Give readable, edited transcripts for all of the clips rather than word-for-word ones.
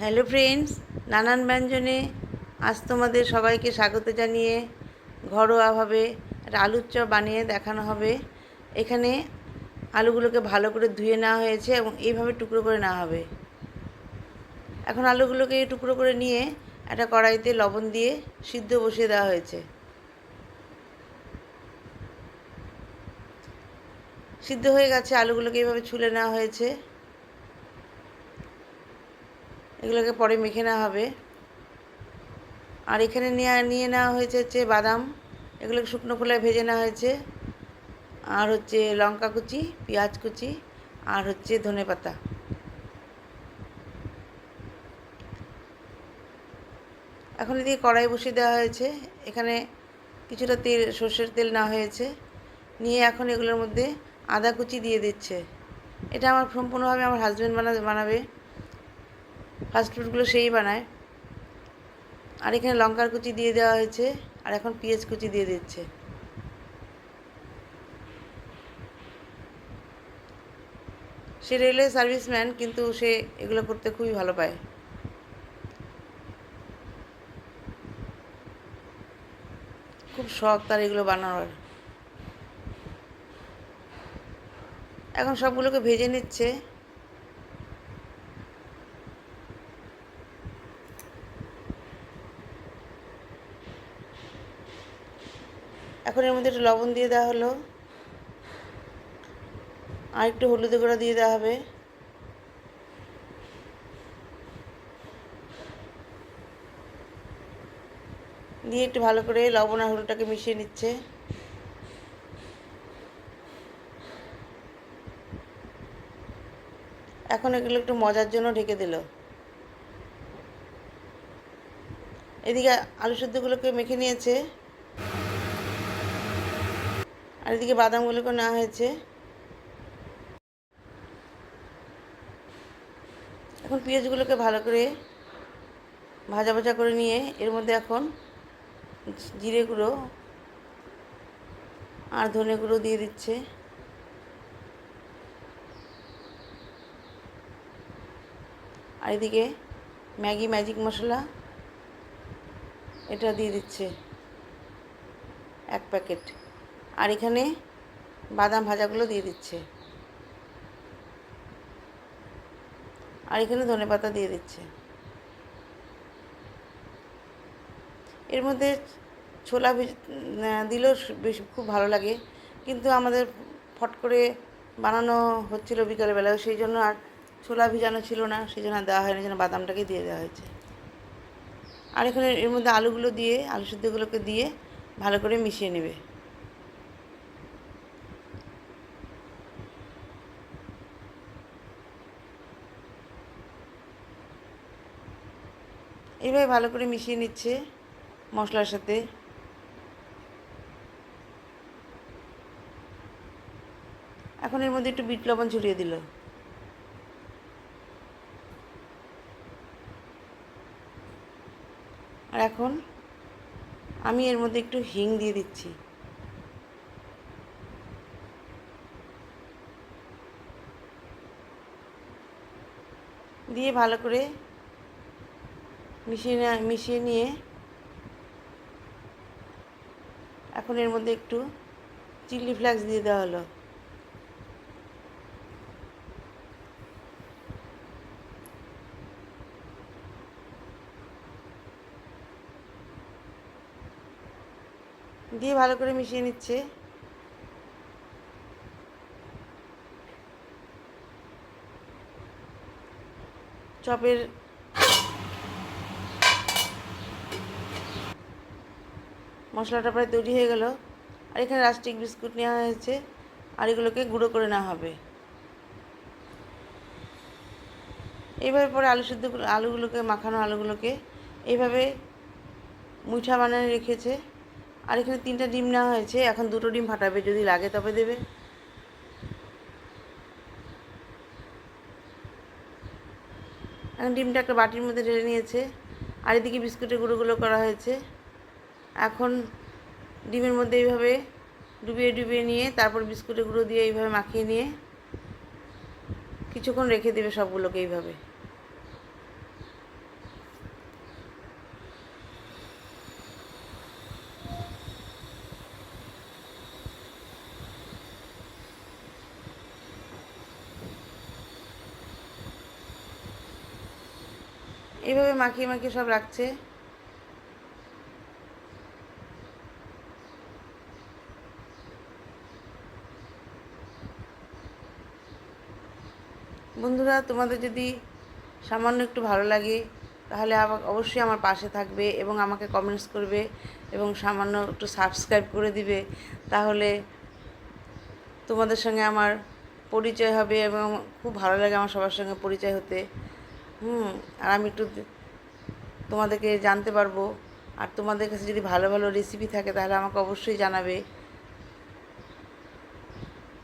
Hello friends, নানান ব্যঞ্জনে আজ তোমাদের সবাইকে স্বাগত জানিয়ে ঘরোয়াভাবে একটা আলুর চপ বানিয়ে দেখানো হবে। এখানে আলুগুলোকে ভালো করে ধুয়ে নেওয়া হয়েছে এবং এইভাবে টুকরো করে নেওয়া হবে। এখন আলুগুলোকে টুকরো করে নিয়ে একটা কড়াইতে লবণ দিয়ে সিদ্ধ বসিয়ে দেওয়া হয়েছে। সিদ্ধ হয়ে গেছে, আলুগুলোকে এইভাবে ছুলে নেওয়া হয়েছে। এগুলোকে পরে মেখে নেওয়া হবে। আর এখানে নিয়ে নেওয়া হয়েছে বাদাম। এগুলোকে শুকনো খোলায় ভেজে নেওয়া হয়েছে। আর লঙ্কা কুচি, পেঁয়াজ কুচি, আর ধনেপাতা। এখন এদিকে কড়াই বসিয়ে দেওয়া হয়েছে। এখানে কিছুটা তেল, সর্ষের তেল নেওয়া হয়েছে। নিয়ে এখন এগুলোর মধ্যে আদা কুচি দিয়ে দিচ্ছে। এটা আমার সম্পূর্ণভাবে আমার হাজব্যান্ড বানাবে। ফাস্টফুডগুলো সেই বানায়। আর এখানে লঙ্কার কুচি দিয়ে দেওয়া হয়েছে। আর এখন পেঁয়াজ কুচি দিয়ে দিচ্ছে। সে রেলওয়ে সার্ভিসম্যান, কিন্তু সে এগুলো করতে খুবই ভালো পায়। খুব শখ তার এগুলো বানানোর। এখন সবগুলোকে ভেজে নিচ্ছে। এখন এর মধ্যে একটু লবণ দিয়ে দেওয়া হলো। আর একটু হলুদের গুঁড়া দিয়ে দেওয়া হবে। দিয়ে একটু ভালো করে লবণ আর হলুদটাকে মিশিয়ে নিচ্ছে। এখন এগুলো একটু মজার জন্য ঢেকে দিল। এদিকে আলু সেদ্ধগুলোকে মেখে নিয়েছে। আর এদিকে বাদামগুলোকে নেওয়া হয়েছে। এখন পেঁয়াজগুলোকে ভালো করে ভাজা ভাজা করে নিয়ে এর মধ্যে এখন জিরে গুঁড়ো আর ধনে গুঁড়ো দিয়ে দিচ্ছে। আর এদিকে ম্যাগি ম্যাজিক মশলা এটা দিয়ে দিচ্ছে 1 প্যাকেট। আর এখানে বাদাম ভাজাগুলো দিয়ে দিচ্ছে। আর এখানে ধনেপাতা দিয়ে দিচ্ছে। এর মধ্যে ছোলা দিলেও বেশ খুব ভালো লাগে, কিন্তু আমাদের ফট করে বানানো হচ্ছিল বিকালবেলায়, সেই জন্য আর ছোলা ভিজানো ছিল না, সেই জন্য দেওয়া হয়নি, যেন বাদামটাকে দিয়ে দেওয়া হয়েছে। আর এখানে এর মধ্যে আলুগুলো দিয়ে, আলু সিদ্ধগুলোকে দিয়ে ভালো করে মিশিয়ে নেবে। এইভাবে ভালো করে মিশিয়ে নিচ্ছে মশলার সাথে। এখন এর মধ্যে একটু বিট লবণ ছড়িয়ে দিল। আর এখন আমি এর মধ্যে একটু হিং দিয়ে দিচ্ছি। দিয়ে ভালো করে মিশিয়ে নিয়ে এখন এর মধ্যে একটু চিলি ফ্লেক্স দিয়ে দেওয়া হলো। দিয়ে ভালো করে মিশিয়ে নিচ্ছে। চপের মশলাটা প্রায় তৈরি হয়ে গেল। আর এখানে রাস্টিক বিস্কুট নেওয়া হয়েছে। আর এগুলোকে গুঁড়ো করে নেওয়া হবে। এইভাবে পরে আলুগুলোকে মাখানো আলুগুলোকে এইভাবে মুঠা বানিয়ে রেখেছে। আর এখানে 3টা ডিম নেওয়া হয়েছে। এখন 2টো ডিম ফাটাবে, যদি লাগে তবে দেবে। এখন ডিমটা একটা বাটির মধ্যে ঢেলে নিয়েছে। আর এদিকে বিস্কুটের গুঁড়োগুলো করা হয়েছে। এখন ডিমের মধ্যে এইভাবে ডুবিয়ে ডুবিয়ে নিয়ে তারপর বিস্কুটের গুঁড়ো দিয়ে এইভাবে মাখিয়ে নিয়ে কিছুক্ষণ রেখে দেবে সবগুলোকে এইভাবে। এইভাবে মাখিয়ে মাখিয়ে সব রাখছে। বন্ধুরা, তোমাদের যদি সামান্য একটু ভালো লাগে তাহলে অবশ্যই আমার পাশে থাকবে এবং আমাকে কমেন্টস করবে এবং সামান্য একটু সাবস্ক্রাইব করে দিবে। তাহলে তোমাদের সঙ্গে আমার পরিচয় হবে এবং খুব ভালো লাগে আমার সবার সঙ্গে পরিচয় হতে। আর আমি একটু তোমাদেরকে জানতে পারবো। আর তোমাদের কাছে যদি ভালো ভালো রেসিপি থাকে তাহলে আমাকে অবশ্যই জানাবে।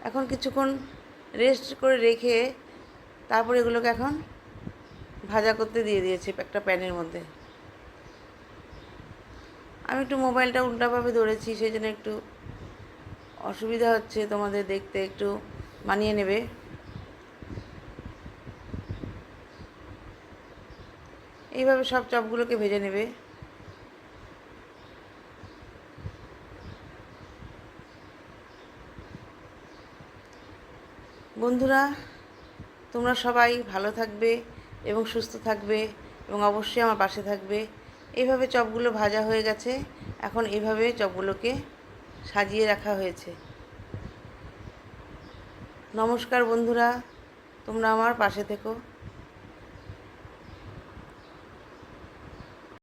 এখন কিছুক্ষণ রেস্ট করে রেখে তারপর এগুলোকে এখন ভাজা করতে দিয়ে দিয়েছি একটা প্যানের মধ্যে। আমি একটু মোবাইলটা উল্টাভাবে ধরেছি, সেই জন্য একটু অসুবিধা হচ্ছে তোমাদের দেখতে, একটু মানিয়ে নেবে। এইভাবে সব চপগুলোকে ভেজে নেবে। বন্ধুরা, তোমরা সবাই ভালো থাকবে এবং সুস্থ থাকবে এবং অবশ্যই আমার পাশে থাকবে। এইভাবে চপগুলো ভাজা হয়ে গেছে। এখন এইভাবে চপগুলোকে সাজিয়ে রাখা হয়েছে। নমস্কার বন্ধুরা, তোমরা আমার পাশে থেকো।